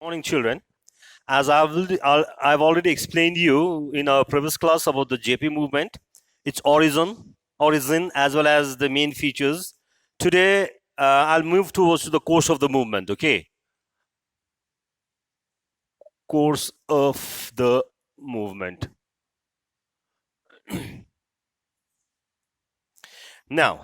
Morning, children. As I've already explained you in our previous class about the JP movement, its origin as well as the main features. Today, I'll move towards to the course of the movement. Okay, course of the movement. Now,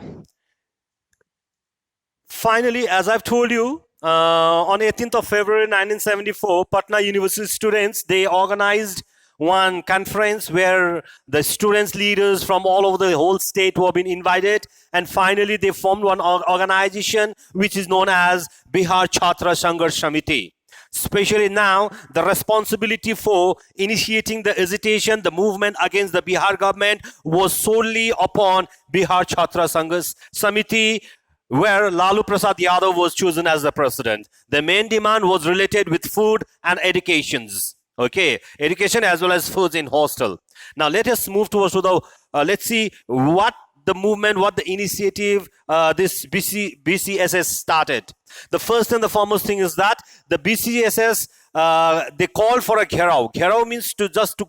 finally, as I've told you, on 18th of February 1974, Patna University students, they organized one conference where the students leaders from all over the whole state were being invited, and finally they formed one organization which is known as Bihar Chhatra Sangharsh Samiti. Especially now, the responsibility for initiating the agitation, the movement against the Bihar government was solely upon Bihar Chhatra Sangharsh Samiti, where Lalu Prasad Yadav was chosen as the president. The main demand was related with food and educations. Okay, education as well as foods in hostel. Now let us move towards to the, let's see what the movement, what the initiative this BCSS started. The first and the foremost thing is that the BCSS, they called for a gherao. Gherao means to just to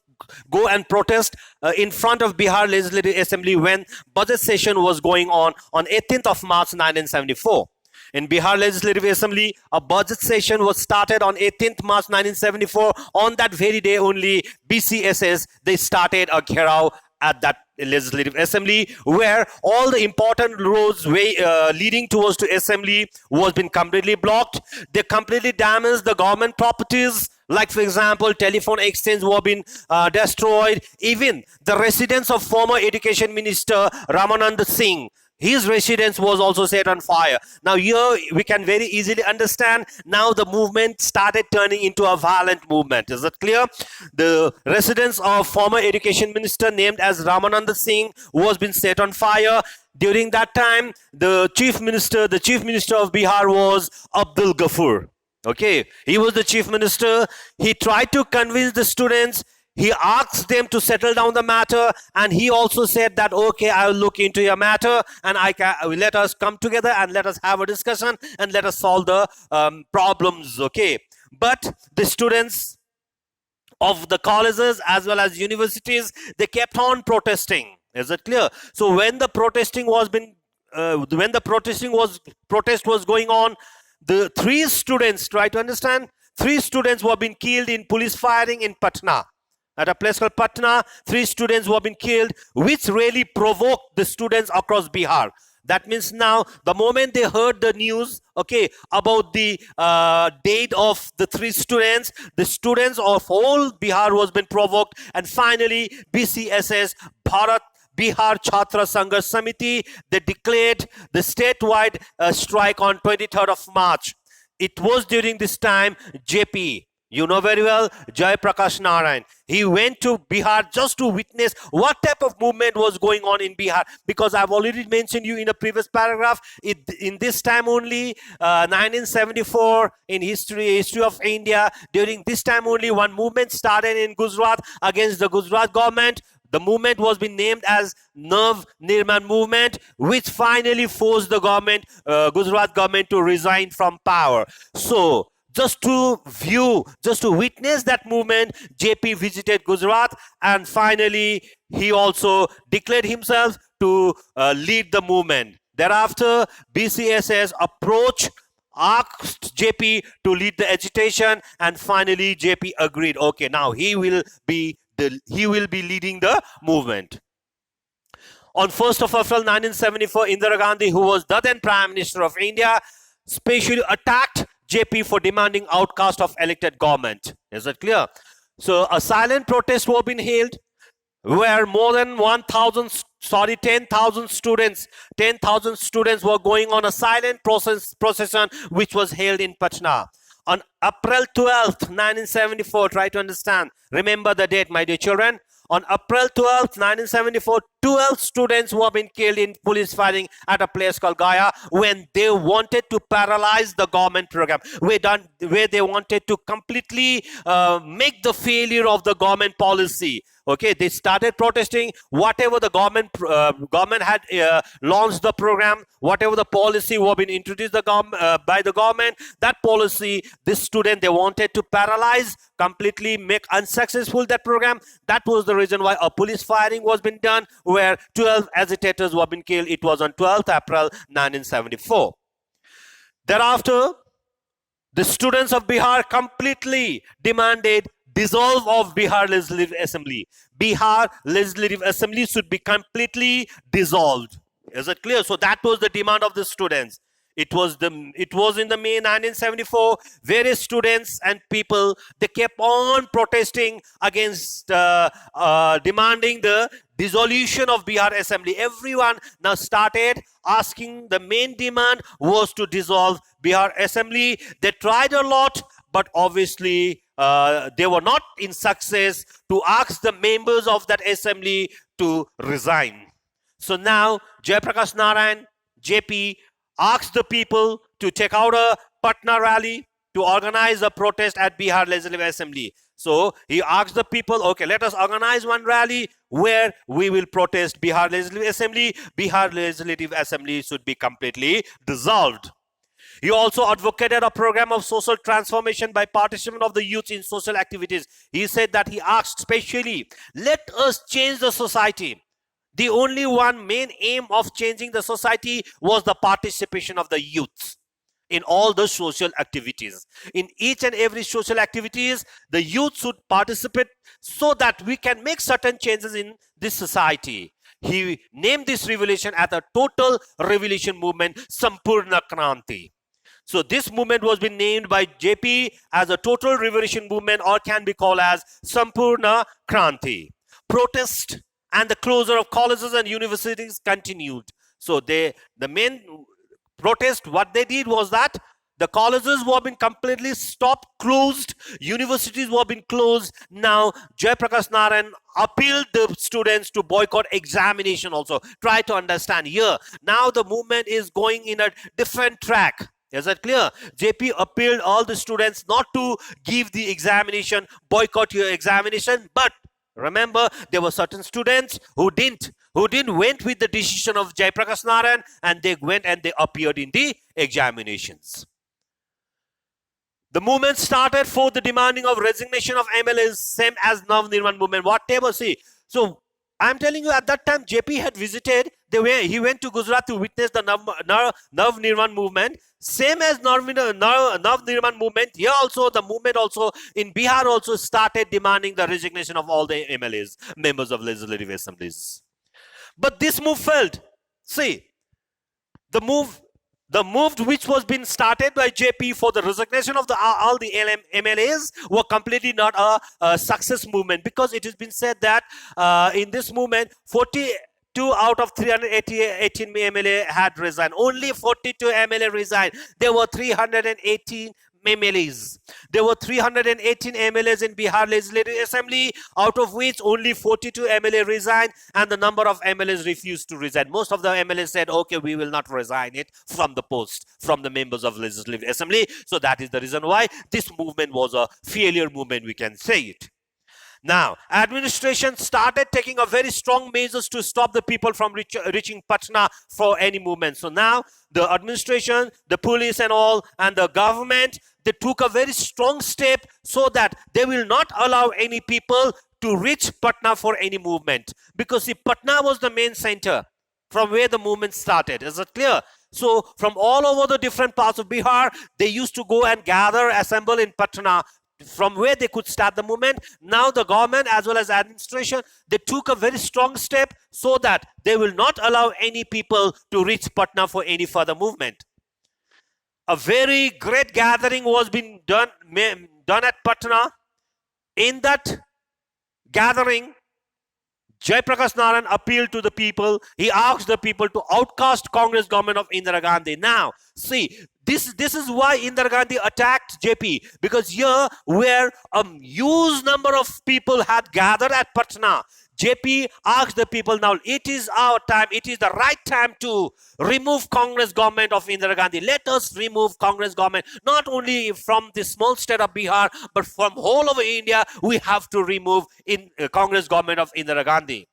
go and protest in front of Bihar Legislative Assembly when budget session was going on 18th of March 1974. In Bihar Legislative Assembly, a budget session was started on 18th March 1974. On that very day only, BCSS, they started a gherao at that Legislative Assembly, where all the important roads leading towards to assembly was been completely blocked. They completely damaged the government properties, like for example telephone exchange were been destroyed. Even the residence of former education minister Ramanand Singh, his residence was also set on fire. Now here we can very easily understand now the movement started turning into a violent movement. Is that clear? The residence of former education minister named as Ramanand Singh was been set on fire. During that time, the chief minister of Bihar was Abdul Ghaffur. Okay, he was the chief minister. He tried to convince the students. He asked them to settle down the matter, and he also said that, okay, I will look into your matter, and let us come together and let us have a discussion and let us solve the problems. Okay, but the students of the colleges as well as universities, they kept on protesting. Is it clear? So when the protest was going on, the three students, try to understand, three students were being killed in police firing in Patna. At a place called Patna, 3 students were been killed, which really provoked the students across Bihar. That means now, the moment they heard the news, okay, about the date of the 3 students, the students of whole Bihar was been provoked, and finally, BCSS, Bihar Chhatra Sangharsh Samiti, they declared the statewide strike on 23rd of March. It was during this time, JP, you know very well, Jai Prakash Narayan. He went to Bihar just to witness what type of movement was going on in Bihar. Because I've already mentioned you in a previous paragraph, in this time only, 1974, in history of India, during this time only, one movement started in Gujarat against the Gujarat government. The movement was being named as Nav Nirman movement, which finally forced the government, Gujarat government, to resign from power. So, just to witness that movement, JP visited Gujarat, and finally he also declared himself to lead the movement. Thereafter, BCSS asked JP to lead the agitation, and finally JP agreed. Okay, now he will be leading the movement. On 1st of April 1974, Indira Gandhi, who was the then Prime Minister of India, specially attacked JP for demanding outcast of elected government. Is that clear? So a silent protest was being held where more than 10,000 students were going on a silent procession which was held in Patna. On April 12th, 1974, try to understand. Remember the date, my dear children. On April 12th, 1974, 12 students were being killed in police firing at a place called Gaya when they wanted to paralyze the government program, where they wanted to completely make the failure of the government policy. Okay, they started protesting whatever the government had launched the program, whatever the policy was been introduced by the government. That policy, this student, they wanted to paralyze, completely make unsuccessful that program. That was the reason why a police firing was been done, where 12 agitators were been killed. It was on 12th April 1974. Thereafter, the students of Bihar completely demanded dissolve of Bihar Legislative Assembly. Bihar Legislative Assembly should be completely dissolved. Is it clear? So that was the demand of the students. It was in the May 1974. Various students and people, they kept on protesting against demanding the dissolution of Bihar Assembly. Everyone now started asking. The main demand was to dissolve Bihar Assembly. They tried a lot, but obviously they were not in success to ask the members of that assembly to resign. So now Jayaprakash Narayan, JP, asked the people to take out a Patna rally to organize a protest at Bihar Legislative Assembly. So he asked the people, okay, let us organize one rally where we will protest Bihar Legislative Assembly. Bihar Legislative Assembly should be completely dissolved. He also advocated a program of social transformation by participation of the youth in social activities. He said that he asked specially, let us change the society. The only one main aim of changing the society was the participation of the youth in all the social activities. In each and every social activities, the youth should participate so that we can make certain changes in this society. He named this revolution as a total revolution movement, Sampurna Kranti. So this movement was been named by JP as a total revolution movement, or can be called as Sampurna Kranti. Protest and the closure of colleges and universities continued. So the main protest, what they did was that the colleges were being completely stopped, closed, universities were being closed. Now Jayaprakash Narayan appealed the students to boycott examination also. Try to understand here. Now the movement is going in a different track. Is that clear? JP appealed all the students not to give the examination, boycott your examination, but remember, there were certain students who didn't went with the decision of Jayaprakash Narayan, and they went and they appeared in the examinations. The movement started for the demanding of resignation of MLAs, same as Nav Nirman movement. Whatever, see. So I'm telling you, at that time, JP had visited. He went to Gujarat to witness the Nav Nirman movement. Same as Nav Nirman movement, here also the movement also in Bihar also started demanding the resignation of all the MLAs, members of legislative assemblies. But this move failed. See, the move which was being started by JP for the resignation of all the MLAs were completely not a success movement, because it has been said that in this movement 42 out of 318 MLA had resigned. Only 42 MLA resigned. There were 318 MLAs. There were 318 MLAs in Bihar Legislative Assembly, out of which only 42 MLA resigned, and the number of MLAs refused to resign. Most of the MLAs said, okay, we will not resign it from the post, from the members of Legislative Assembly. So that is the reason why this movement was a failure movement, we can say it. Now, administration started taking a very strong measures to stop the people from reaching Patna for any movement. So now, the administration, the police and all, and the government, they took a very strong step so that they will not allow any people to reach Patna for any movement. Because see, Patna was the main center from where the movement started. Is it clear? So, from all over the different parts of Bihar, they used to go and gather, assemble in Patna, from where they could start the movement. Now the government as well as administration, they took a very strong step so that they will not allow any people to reach Patna for any further movement. A very great gathering was being done at Patna. In that gathering, Jayaprakash Narayan appealed to the people. He asked the people to outcast Congress government of Indira Gandhi. Now, see, this is why Indira Gandhi attacked JP, because here where a huge number of people had gathered at Patna, JP asked the people, now it is our time, it is the right time to remove Congress government of Indira Gandhi. Let us remove Congress government, not only from the small state of Bihar, but from whole over India. We have to remove Congress government of Indira Gandhi.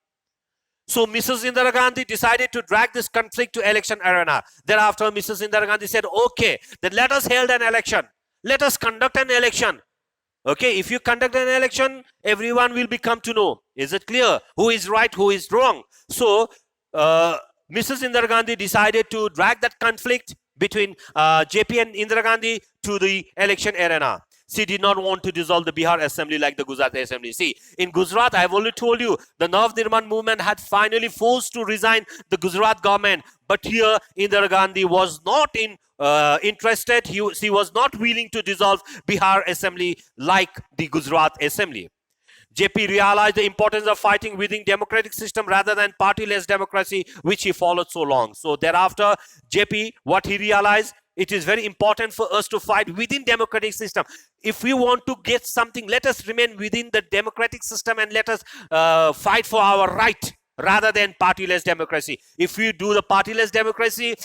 So Mrs. Indira Gandhi decided to drag this conflict to election arena. Thereafter, Mrs. Indira Gandhi said, okay, then let us hold an election. Let us conduct an election. Okay, if you conduct an election, everyone will become to know. Is it clear? Who is right, who is wrong? So, Mrs. Indira Gandhi decided to drag that conflict between JP and Indira Gandhi to the election arena. She did not want to dissolve the Bihar Assembly like the Gujarat Assembly. See, in Gujarat, I have already told you, the Nav Nirman movement had finally forced to resign the Gujarat government. But here, Indira Gandhi was not interested. She was not willing to dissolve Bihar Assembly like the Gujarat Assembly. JP realized the importance of fighting within democratic system rather than party-less democracy, which he followed so long. So thereafter, JP, what he realized, it is very important for us to fight within democratic system. If we want to get something, let us remain within the democratic system and let us fight for our right rather than party-less democracy. If we do the party-less democracy,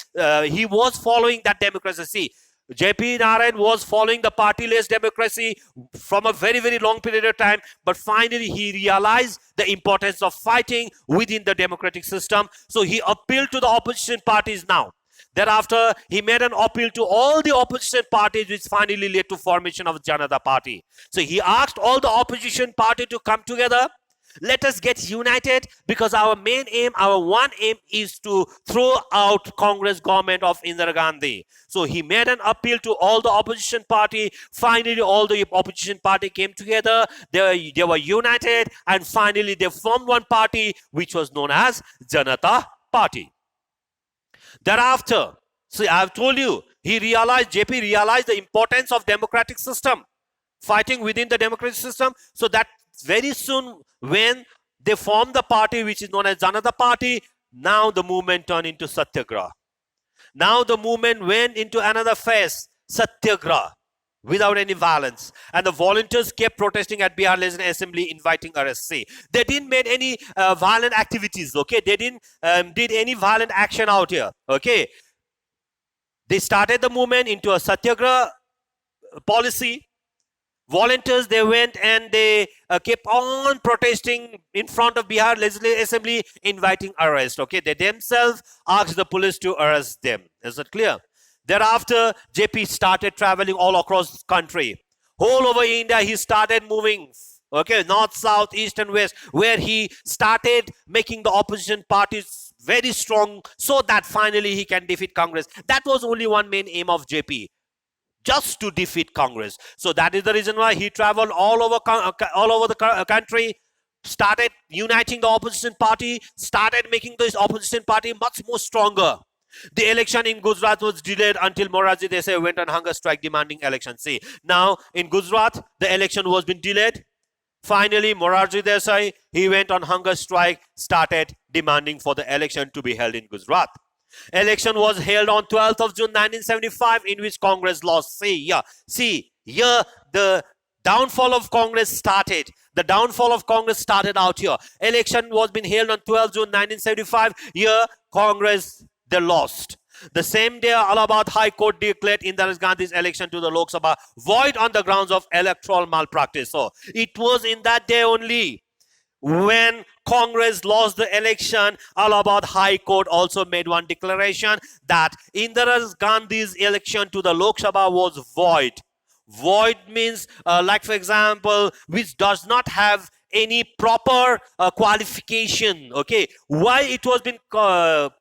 he was following that democracy. See, JP Narayan was following the party-less democracy from a very, very long period of time, but finally he realized the importance of fighting within the democratic system. So he appealed to the opposition parties now. Thereafter, he made an appeal to all the opposition parties, which finally led to formation of Janata Party. So he asked all the opposition party to come together. Let us get united, because our main aim, our one aim is to throw out Congress government of Indira Gandhi. So he made an appeal to all the opposition party. Finally, all the opposition party came together. They were united, and finally they formed one party, which was known as Janata Party. Thereafter, see, I have told you, JP realized the importance of democratic system, fighting within the democratic system. So that very soon, when they formed the party which is known as Janata Party, now the movement turned into Satyagraha. Now the movement went into another phase, Satyagraha, without any violence. And the volunteers kept protesting at Bihar Legislative Assembly, inviting arrests. See, they didn't make any violent activities, okay? They didn't did any violent action out here, okay? They started the movement into a Satyagraha policy. Volunteers, they went and they kept on protesting in front of Bihar Legislative Assembly, inviting arrest. Okay, they themselves asked the police to arrest them. Is it clear? Thereafter, JP started traveling all across the country. Whole over India, he started moving. Okay, north, south, east and west, where he started making the opposition parties very strong so that finally he can defeat Congress. That was only one main aim of JP. Just to defeat Congress. So that is the reason why he traveled all over the country, started uniting the opposition party, started making this opposition party much more stronger. The election in Gujarat was delayed until Morarji Desai went on hunger strike demanding election. See, now in Gujarat, the election was been delayed. Finally, Morarji Desai, he went on hunger strike, started demanding for the election to be held in Gujarat. Election was held on 12th of June 1975, in which Congress lost. See here the downfall of Congress started. The downfall of Congress started out here. Election was been held on 12th June 1975. Here Congress, they lost. The same day, Allahabad High Court declared Indira Gandhi's election to the Lok Sabha void on the grounds of electoral malpractice. So it was in that day only, when Congress lost the election, Allahabad High Court also made one declaration that Indira Gandhi's election to the Lok Sabha was void. Void means, like for example, which does not have any proper qualification. Okay, why it was been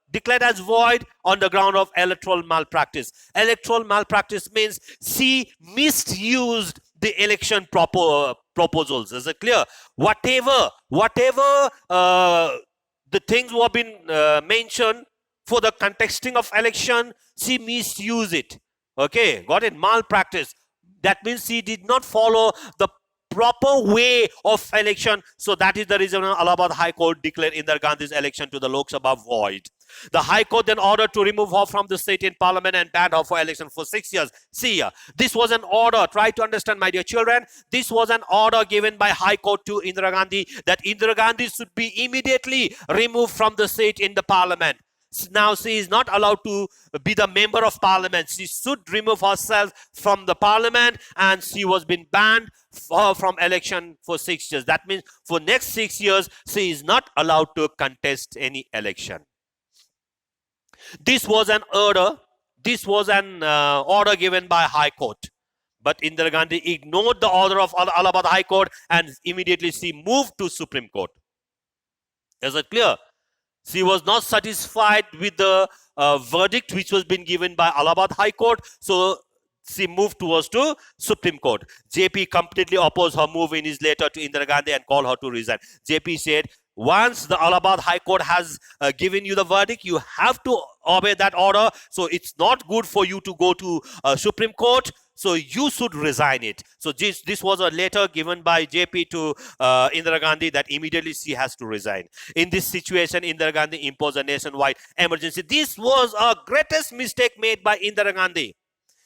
declared as void? On the ground of electoral malpractice. Electoral malpractice means she misused the election proposals. Is it clear? Whatever the things were been mentioned for the contesting of election, she misused it. Okay, got it? Malpractice. That means she did not follow the proper way of election. So that is the reason Allahabad High Court declared Indira Gandhi's election to the Lok Sabha void. The High Court then ordered to remove her from the state in parliament and banned her for election for 6 years. See here, this was an order. Try to understand, my dear children. This was an order given by High Court to Indira Gandhi that Indira Gandhi should be immediately removed from the seat in the parliament. Now she is not allowed to be the member of parliament. She should remove herself from the parliament, and she was been banned from election for 6 years. That means for next 6 years she is not allowed to contest any election. This was an order. This was an order given by High Court. But Indira Gandhi ignored the order of Allahabad High Court and immediately she moved to Supreme Court. Is it clear? She was not satisfied with the verdict which was been given by Allahabad High Court. So she moved towards to Supreme Court. JP completely opposed her move in his letter to Indira Gandhi and called her to resign. JP said, once the Allahabad High Court has given you the verdict, you have to obey that order. So it's not good for you to go to Supreme Court. So you should resign it. So this was a letter given by JP to Indira Gandhi that immediately she has to resign. In this situation, Indira Gandhi imposed a nationwide emergency. This was a greatest mistake made by Indira Gandhi.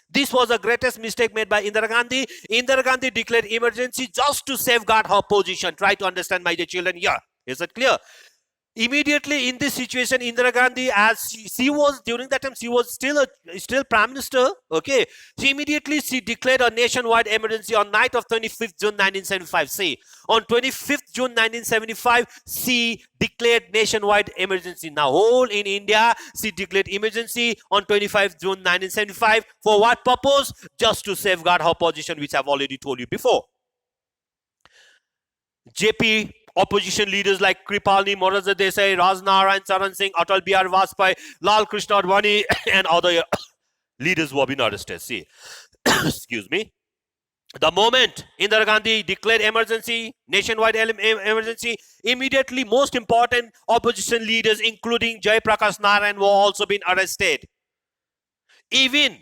This was the greatest mistake made by Indira Gandhi. Indira Gandhi declared emergency just to safeguard her position. Try to understand, my dear children. Yeah, is it clear? Immediately in this situation, Indira Gandhi, as she was during that time, she was still prime minister. Okay, she declared a nationwide emergency on night of 25th June 1975. See, on 25th June 1975, she declared nationwide emergency. Now, whole in India, she declared emergency on 25th June 1975. For what purpose? Just to safeguard her position, which I've already told you before. JP opposition leaders like Kripalani, Morarji Desai, Rajnarayan Charan Singh, Atal Bihari Vajpayee, Lal Krishna Advani, and other leaders who have been arrested. See, excuse me. The moment Indira Gandhi declared emergency, nationwide emergency, immediately most important opposition leaders, including Jai Prakash Narayan, were also been arrested. Even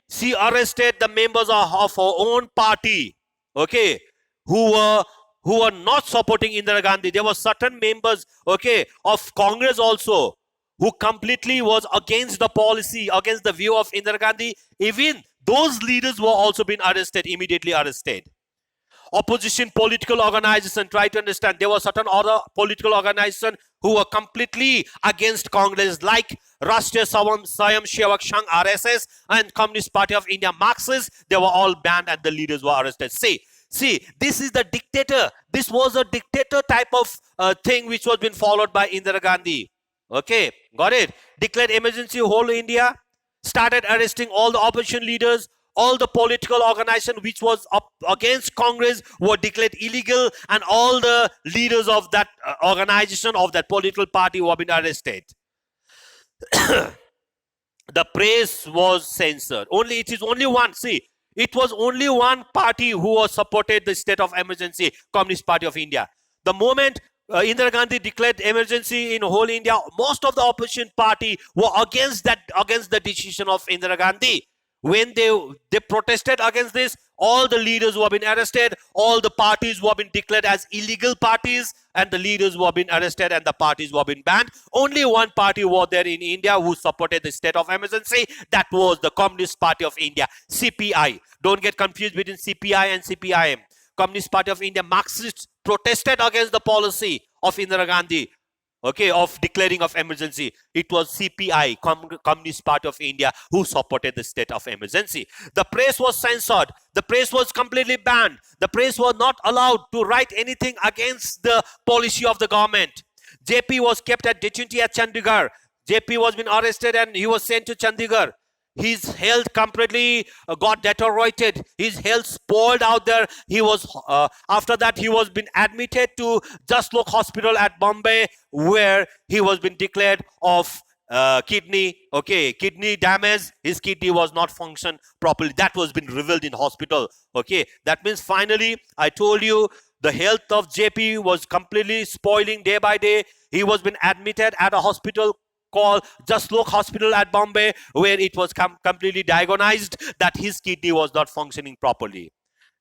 she arrested the members of her own party, okay, who were not supporting Indira Gandhi. There were certain members, okay, of Congress also who completely was against the policy, against the view of Indira Gandhi. Even those leaders were also been arrested, immediately arrested. Opposition political organization, try to understand, there were certain other political organizations who were completely against Congress, like Rashtriya Swayam Sevak Sangh RSS and Communist Party of India Marxist. They were all banned and the leaders were arrested. See, this is the dictator. This was a dictator type of thing which was being followed by Indira Gandhi. Okay, got it? Declared emergency whole India, started arresting all the opposition leaders, all the political organization which was up against Congress were declared illegal, and all the leaders of that organization, of that political party, were being arrested. The press was censored. It is only one. See, it was only one party who was supported the state of emergency, Communist Party of India. The moment Indira Gandhi declared emergency in whole India, most of the opposition party were against the decision of Indira Gandhi. When they protested against this, all the leaders who have been arrested, all the parties who have been declared as illegal parties, and the leaders who have been arrested and the parties who have been banned. Only one party was there in India who supported the state of emergency. That was the Communist Party of India, CPI. Don't get confused between CPI and CPIM. Communist Party of India Marxists protested against the policy of Indira Gandhi, okay, of declaring of emergency. It was CPI, Communist Party of India, who supported the state of emergency. The press was censored. The press was completely banned. The press was not allowed to write anything against the policy of the government. JP was kept at detention at Chandigarh. JP was been arrested and he was sent to Chandigarh. His health completely got deteriorated. His health spoiled out there. He was after that he was been admitted to Jaslok Hospital at Bombay, where he was been declared of kidney damage. His kidney was not function properly. That was been revealed in hospital. Okay, that means finally I told you the health of JP was completely spoiling day by day. He was been admitted at a hospital called Jaslok Hospital at Bombay, where it was completely diagnosed that his kidney was not functioning properly.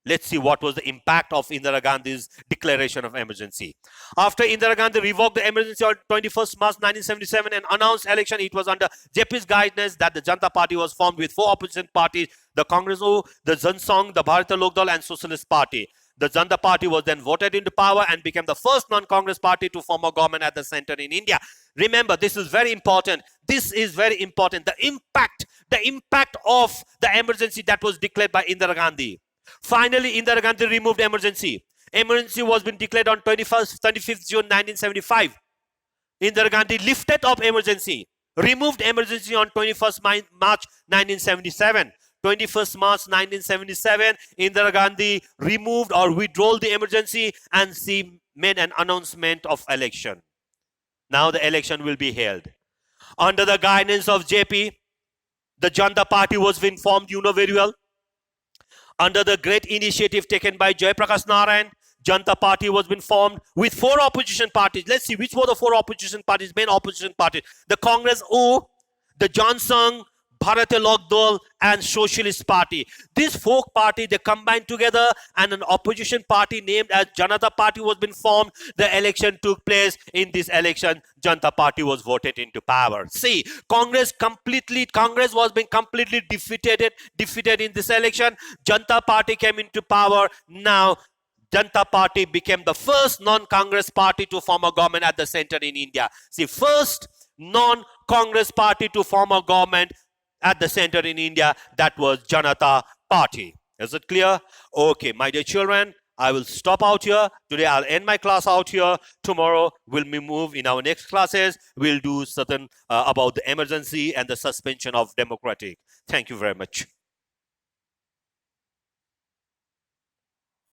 Let's see what was the impact of Indira Gandhi's declaration of emergency. After Indira Gandhi revoked the emergency on 21st March 1977 and announced election, it was under JP's guidance that the Janata Party was formed with 4 opposition parties: the Congress, the Jan Sangh, the Bharatiya Lok Dal and Socialist Party. The Janata Party was then voted into power and became the first non-Congress party to form a government at the center in India. Remember, this is very important. This is very important. The impact of the emergency that was declared by Indira Gandhi. Finally, Indira Gandhi removed emergency. Emergency was been declared on 25th June 1975. Indira Gandhi lifted up emergency, removed emergency on 21st March 1977. 21st March 1977, Indira Gandhi removed or withdrew the emergency and she made an announcement of election. Now the election will be held. Under the guidance of JP, the Janata Party was being formed, you know very well. Under the great initiative taken by Jayaprakash Narayan, Janata Party was been formed with 4 opposition parties. Let's see which were the 4 opposition parties, main opposition parties. The Congress O, the Jan Sangh, Bharatiya Lok Dal and Socialist Party. These 4 parties, they combined together and an opposition party named as Janata Party was been formed. The election took place. In this election, Janata Party was voted into power. See, Congress was being completely defeated in this election. Janata Party came into power. Now, Janata Party became the first non-Congress party to form a government at the center in India. See, first non-Congress party to form a government at the center in India, that was Janata Party. Is it clear? Okay, my dear children, I will stop out here. Today I'll end my class out here. Tomorrow we'll move in our next classes. We'll do certain about the emergency and the suspension of democratic. Thank you very much.